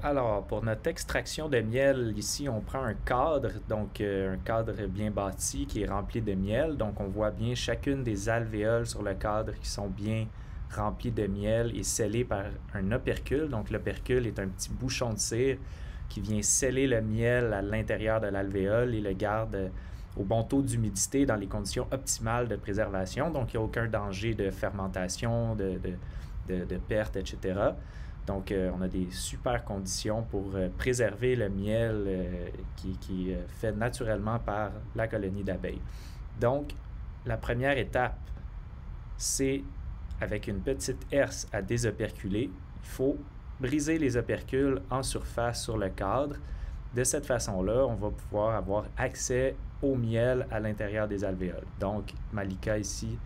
Alors, pour notre extraction de miel, ici, on prend un cadre, donc un cadre bien bâti qui est rempli de miel. Donc, on voit bien chacune des alvéoles sur le cadre qui sont bien remplies de miel et scellées par un opercule. Donc, l'opercule est un petit bouchon de cire qui vient sceller le miel à l'intérieur de l'alvéole et le garde au bon taux d'humidité dans les conditions optimales de préservation. Donc, il n'y a aucun danger de fermentation, de perte, etc. Donc, on a des super conditions pour préserver le miel qui est fait naturellement par la colonie d'abeilles. Donc, la première étape, c'est avec une petite herse à désoperculer. Il faut briser les opercules en surface sur le cadre. De cette façon-là, on va pouvoir avoir accès au miel à l'intérieur des alvéoles. Donc, Malika ici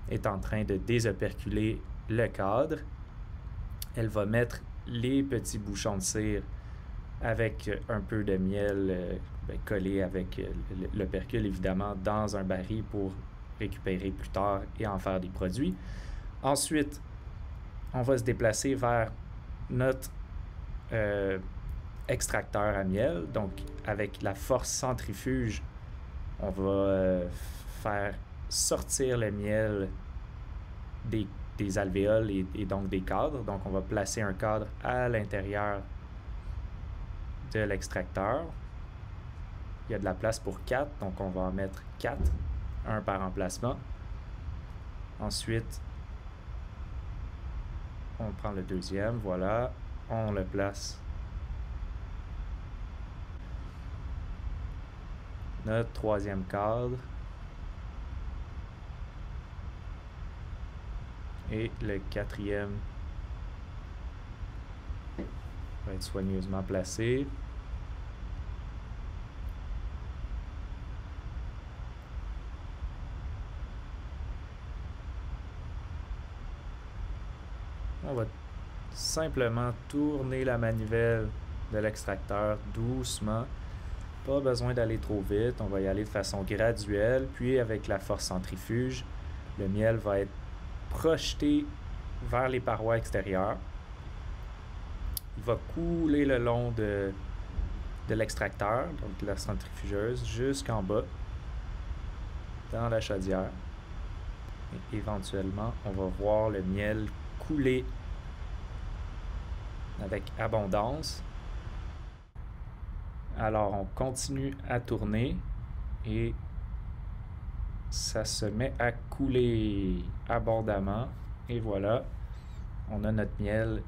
est en train de désoperculer le cadre. Elle va mettre les petits bouchons de cire avec un peu de miel collé avec l'opercule, évidemment, dans un baril pour récupérer plus tard et en faire des produits. Ensuite, on va se déplacer vers notre extracteur à miel. Donc, avec la force centrifuge, on va faire sortir le miel des alvéoles et donc des cadres. Donc, on va placer un cadre à l'intérieur de l'extracteur. Il y a de la place pour 4, donc on va en mettre 4, un par emplacement. Ensuite, on prend le deuxième, voilà, on le place. Notre troisième cadre. Et le quatrième va être soigneusement placé. On va simplement tourner la manivelle de l'extracteur doucement. Pas besoin d'aller trop vite, on va y aller de façon graduelle. Puis avec la force centrifuge, le miel va être projeté vers les parois extérieures. Il va couler le long de l'extracteur, donc de la centrifugeuse, jusqu'en bas, dans la chaudière. Et éventuellement, on va voir le miel couler avec abondance. Alors, on continue à tourner et ça se met à couler abondamment. Et voilà, on a notre miel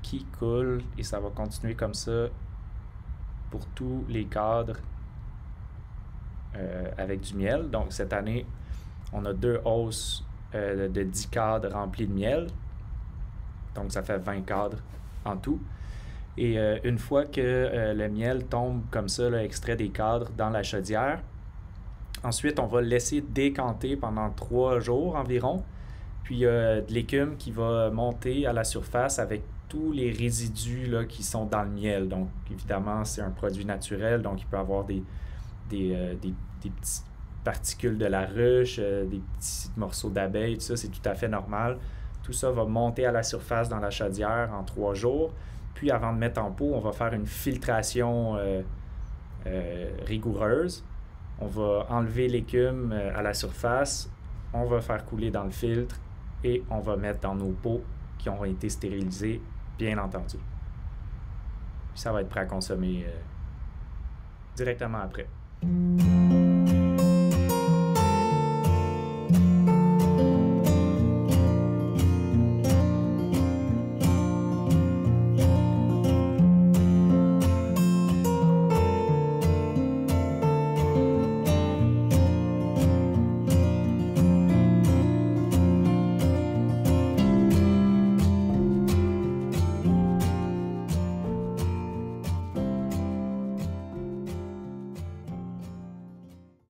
qui coule et ça va continuer comme ça pour tous les cadres avec du miel. Donc, cette année, on a 2 hausses de 10 cadres remplis de miel. Donc, ça fait 20 cadres en tout. Et une fois que le miel tombe comme ça, là, extrait des cadres dans la chaudière, ensuite, on va le laisser décanter pendant 3 jours environ. Puis, il y a de l'écume qui va monter à la surface avec tous les résidus là, qui sont dans le miel. Donc, évidemment, c'est un produit naturel, donc il peut y avoir des petites particules de la ruche, des petits morceaux d'abeilles, tout ça, c'est tout à fait normal. Tout ça va monter à la surface dans la chaudière en 3 jours. Puis, avant de mettre en pot, on va faire une filtration rigoureuse. On va enlever l'écume à la surface, on va faire couler dans le filtre et on va mettre dans nos pots qui ont été stérilisés, bien entendu. Puis ça va être prêt à consommer directement après.